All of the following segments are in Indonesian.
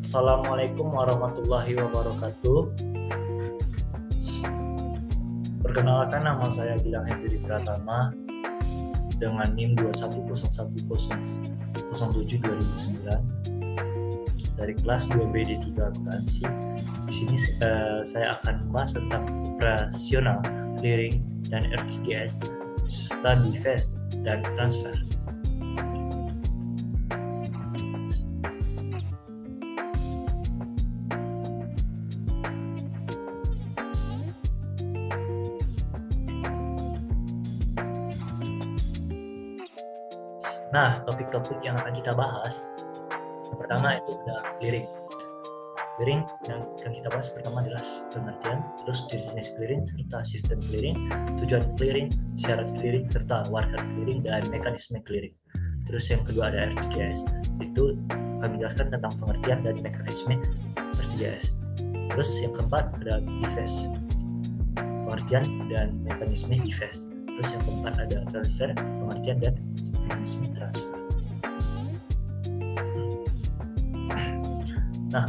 Assalamualaikum warahmatullahi wabarakatuh. Perkenalkan, nama saya Gilang Hendri Pratama dengan NIM 210107/2009 dari kelas 2B D3 Akuntansi. Di sini saya akan membahas tentang operasional, clearing, dan RTGS serta divest dan transfer. Nah, topik-topik yang akan kita bahas, yang pertama itu ada clearing. Clearing yang akan kita bahas pertama adalah pengertian, terus jenis clearing serta sistem clearing, tujuan clearing, syarat clearing serta warkat clearing dan mekanisme clearing. Terus yang kedua ada RTGS, itu akan menjelaskan tentang pengertian dan mekanisme RTGS. Terus yang keempat ada divest, pengertian dan mekanisme divest. Terus yang keempat ada transfer, pengertian dan mekanisme transfer. Nah,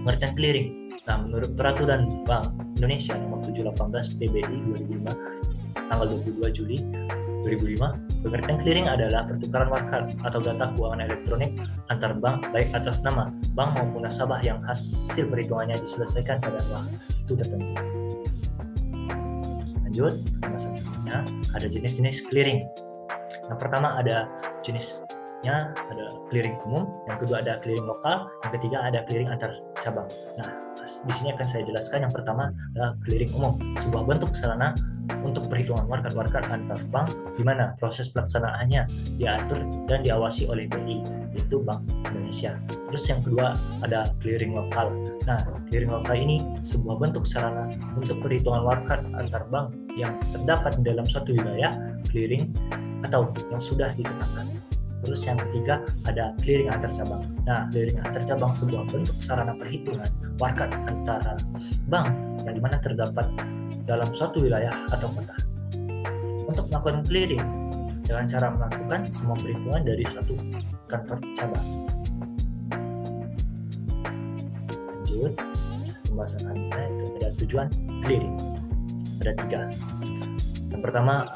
pengertian clearing. Nah, menurut Peraturan Bank Indonesia Nomor 718 PBI 2005 tanggal 22 Juli 2005, pengertian clearing adalah pertukaran warkat atau data keuangan elektronik antar bank baik atas nama bank maupun nasabah yang hasil perhitungannya diselesaikan pada waktu tertentu. Lanjut, selanjutnya ada jenis-jenis clearing. Yang pertama ada jenisnya, ada clearing umum, yang kedua ada clearing lokal, yang ketiga ada clearing antar cabang. Nah, di sini akan saya jelaskan. Yang pertama adalah clearing umum, sebuah bentuk sarana untuk perhitungan warkat-warkat antar bank, di mana proses pelaksanaannya diatur dan diawasi oleh BI, yaitu Bank Indonesia. Terus yang kedua ada clearing lokal. Nah, clearing lokal ini sebuah bentuk sarana untuk perhitungan warkat antar bank yang terdapat di dalam suatu wilayah clearing atau yang sudah ditetapkan. Terus yang ketiga ada clearing antar cabang. Nah, clearing antar cabang sebuah bentuk sarana perhitungan warkat antara bank yang dimana terdapat dalam suatu wilayah atau kota. Untuk melakukan clearing dengan cara melakukan semua perhitungan dari suatu kantor cabang. Lanjut, pembahasan kita itu ada tujuan clearing. Ada tiga. Yang pertama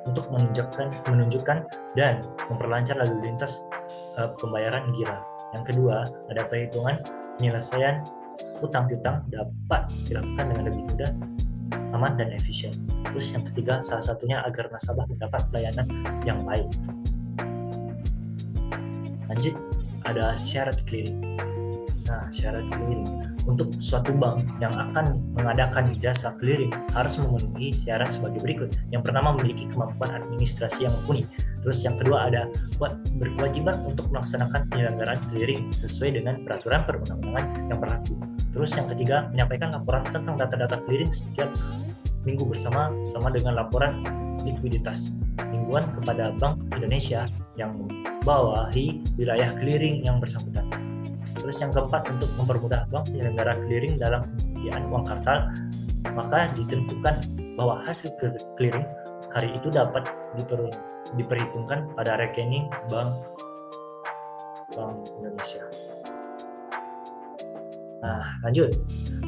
untuk menunjukkan dan memperlancar lalu lintas pembayaran GIRA. Yang kedua, ada perhitungan penyelesaian utang piutang dapat dilakukan dengan lebih mudah, aman, dan efisien. Terus yang ketiga, salah satunya agar nasabah mendapat pelayanan yang baik. Lanjut, ada syarat clearing. Nah, syarat clearing. Untuk suatu bank yang akan mengadakan jasa clearing harus memenuhi syarat sebagai berikut. Yang pertama, memiliki kemampuan administrasi yang mumpuni. Terus yang kedua ada berkewajiban untuk melaksanakan penyelenggaraan clearing sesuai dengan peraturan perundang-undangan yang berlaku. Terus yang ketiga, menyampaikan laporan tentang data-data clearing setiap minggu bersama dengan laporan likuiditas mingguan kepada Bank Indonesia yang membawahi wilayah clearing yang bersangkutan. Terus yang keempat, untuk mempermudah bank penyelenggara clearing dalam penyediaan uang kartal, maka ditentukan bahwa hasil clearing hari itu dapat diperhitungkan pada rekening Bank Indonesia. Nah, lanjut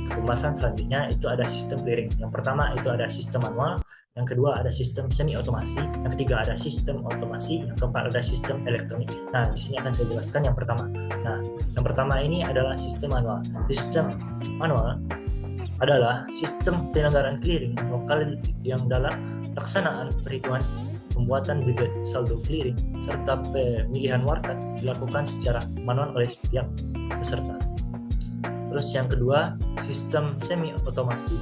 ke pembahasan selanjutnya, itu ada sistem clearing. Yang pertama itu ada sistem manual, yang kedua ada sistem semi otomasi, yang ketiga ada sistem otomasi, yang keempat ada sistem elektronik. Nah, di sini akan saya jelaskan yang pertama. Nah, yang pertama ini adalah sistem manual. Sistem manual adalah sistem penyelenggaraan clearing lokal yang dalam pelaksanaan perhitungan, pembuatan bidet saldo clearing serta pemilihan warkat dilakukan secara manual oleh setiap peserta. Terus yang kedua, sistem semi otomasi.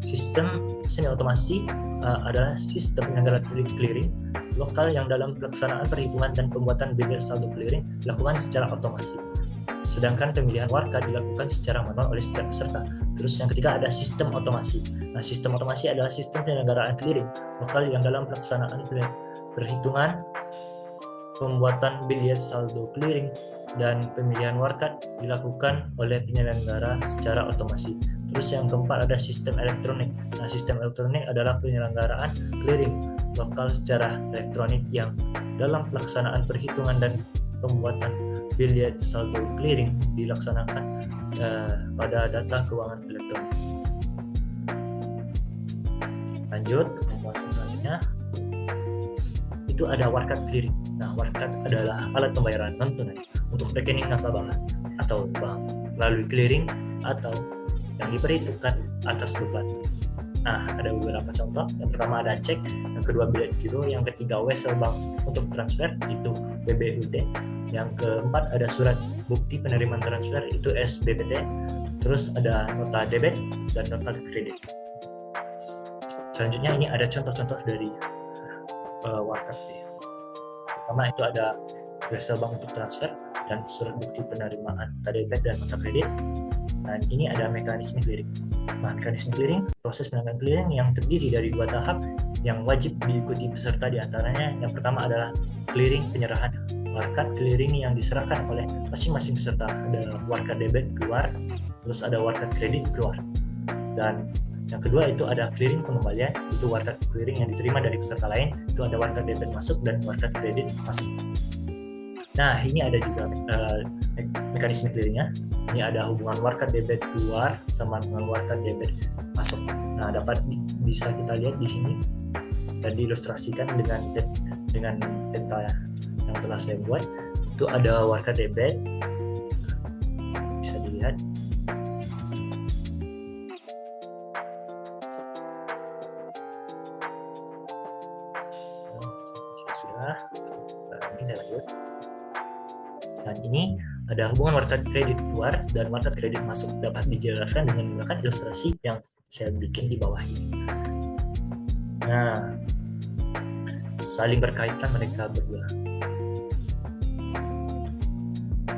Sistem semi otomasi adalah sistem penyelenggaraan clearing lokal yang dalam pelaksanaan perhitungan dan pembuatan bidet saldo clearing dilakukan secara otomasi, sedangkan pemilihan warkat dilakukan secara manual oleh setiap peserta. Terus yang ketiga ada sistem otomasi. Nah, sistem otomasi adalah sistem penyelenggaraan clearing lokal yang dalam pelaksanaan perhitungan, pembuatan bilet saldo clearing dan pemilihan warkat dilakukan oleh penyelenggara secara otomasi. Terus yang keempat ada sistem elektronik. Nah, sistem elektronik adalah penyelenggaraan clearing lokal secara elektronik yang dalam pelaksanaan perhitungan dan pembuatan billiard saldo clearing dilaksanakan pada data keuangan elektronik. Lanjut ke pembahasan selanjutnya, itu ada warkat clearing. Nah, warkat adalah alat pembayaran non tunai untuk rekening nasabah atau bank melalui clearing atau yang diperhitungkan atas beban. Nah, ada beberapa contoh. Yang pertama ada cek, yang kedua bilet giro, yang ketiga wesel bank untuk transfer itu BBUT, yang keempat ada surat bukti penerimaan transfer itu SBPT, terus ada nota debit dan nota kredit. Selanjutnya ini ada contoh-contoh dari warkat. Pertama itu ada wesel bank untuk transfer dan surat bukti penerimaan debit dan nota kredit. Dan ini ada mekanisme clearing. Nah, mekanisme clearing, proses penyelenggaraan clearing yang terdiri dari 2 tahap yang wajib diikuti peserta, diantaranya yang pertama adalah clearing penyerahan warkat clearing yang diserahkan oleh masing-masing peserta. Ada warkat debit keluar, terus ada warkat kredit keluar. Dan yang kedua itu ada clearing pengembalian, itu warkat clearing yang diterima dari peserta lain, itu ada warkat debit masuk dan warkat kredit masuk. Nah, ini ada juga mekanisme clearingnya. Ini ada hubungan warkat debit keluar sama dengan warkat debit masuk. Nah, bisa kita lihat di sini dan diilustrasikan dengan peta yang telah saya buat. Itu ada warkat debit, bisa dilihat. Sudah, mungkin saya lanjut. Dan ini ada hubungan warkat kredit keluar dan warkat kredit masuk, dapat dijelaskan dengan menggunakan ilustrasi yang saya bikin di bawah ini. Nah, saling berkaitan mereka berdua.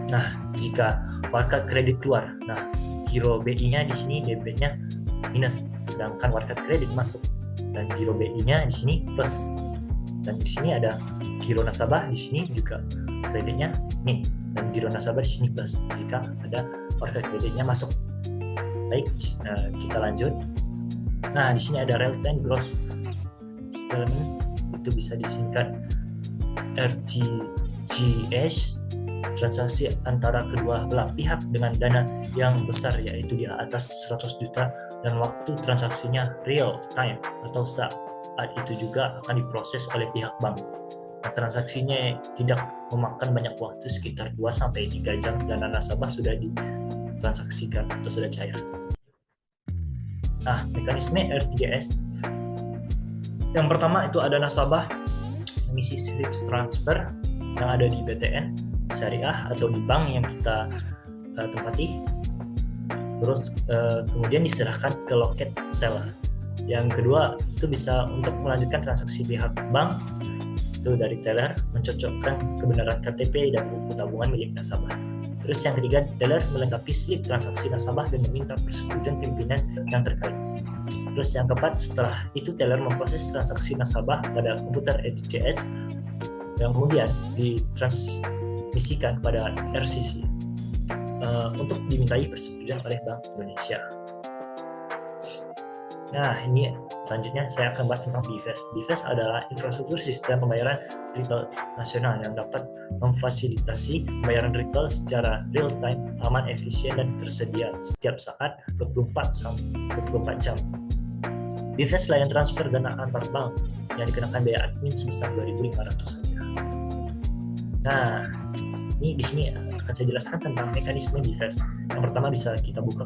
Nah, jika warkat kredit keluar, nah giro BI-nya di sini debitnya minus, sedangkan warkat kredit masuk dan giro BI-nya di sini plus. Dan di sini ada giro nasabah, di sini juga kreditnya min, dan giro nasabah di sini plus jika ada warkat kreditnya masuk. Baik, kita lanjut. Nah, di sini ada real time gross settlement, itu bisa disingkat RTGS, transaksi antara kedua belah pihak dengan dana yang besar, yaitu di atas 100 juta dan waktu transaksinya real time atau saat itu juga akan diproses oleh pihak bank. Nah, transaksinya tidak memakan banyak waktu, sekitar 2-3 jam, dana nasabah sudah ditransaksikan atau sudah cair. Nah, mekanisme RTGS yang pertama itu ada nasabah mengisi slip transfer yang ada di BTN syariah atau di bank yang kita tempati, terus kemudian diserahkan ke loket teller. Yang kedua itu bisa untuk melanjutkan transaksi pihak bank, itu dari teller mencocokkan kebenaran KTP dan buku tabungan milik nasabah. Terus yang ketiga, teller melengkapi slip transaksi nasabah dan meminta persetujuan pimpinan yang terkait. Terus yang keempat, setelah itu teller memproses transaksi nasabah pada komputer RTGS yang kemudian ditransmisikan pada RCC untuk dimintai persetujuan oleh Bank Indonesia. Nah, ini selanjutnya saya akan bahas tentang BIFAS. BIFAS adalah infrastruktur sistem pembayaran retail nasional yang dapat memfasilitasi pembayaran retail secara real time, aman, efisien, dan tersedia setiap saat 24 jam. BIFAS layan transfer dana antar bank yang dikenakan biaya admin sebesar 2.500 saja. Nah, ini di sini akan saya jelaskan tentang mekanisme BIFAS. Yang pertama bisa kita buka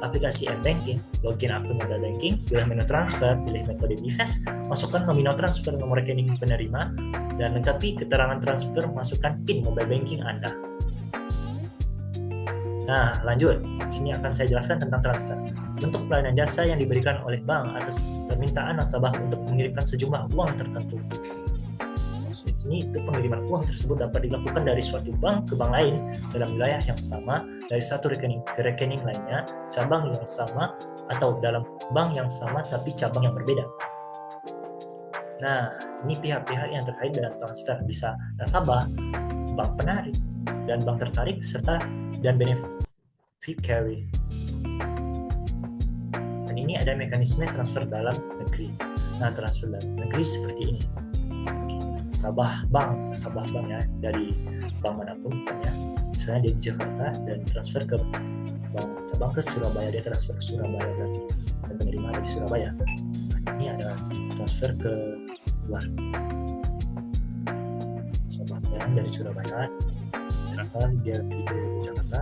aplikasi m-banking, login akun mobile banking, pilih menu transfer, pilih metode BIFAS, masukkan nominal transfer, nomor rekening penerima, dan lengkapi keterangan transfer, masukkan PIN mobile banking Anda. Nah, lanjut. Di sini akan saya jelaskan tentang transfer. Bentuk pelayanan jasa yang diberikan oleh bank atas permintaan nasabah untuk mengirimkan sejumlah uang tertentu. Maksudnya di sini itu pengiriman uang tersebut dapat dilakukan dari suatu bank ke bank lain dalam wilayah yang sama, dari satu rekening ke rekening lainnya, cabang yang sama, atau dalam bank yang sama tapi cabang yang berbeda. Nah, ini pihak-pihak yang terkait dengan transfer bisa nasabah, bank penarik, dan bank tertarik, serta dan beneficiary. Dan ini ada mekanisme transfer dalam negeri. Nah, transfer dalam negeri seperti ini. nasabah bank ya, dari bank manapun ya. Misalnya dia di Jakarta dan transfer ke bank cabang ke Surabaya, dia transfer ke Surabaya berarti, dan penerima ada di Surabaya. Nah, ini ada transfer ke luar, nasabah bank dari Surabaya, Jakarta, dia di Jakarta.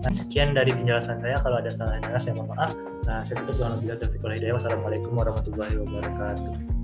Nah, sekian dari penjelasan saya. Kalau ada salah-salah saya mohon maaf. Nah, saya tutup dengan wabillahi taufiq wal hidayah. Wassalamualaikum warahmatullahi wabarakatuh.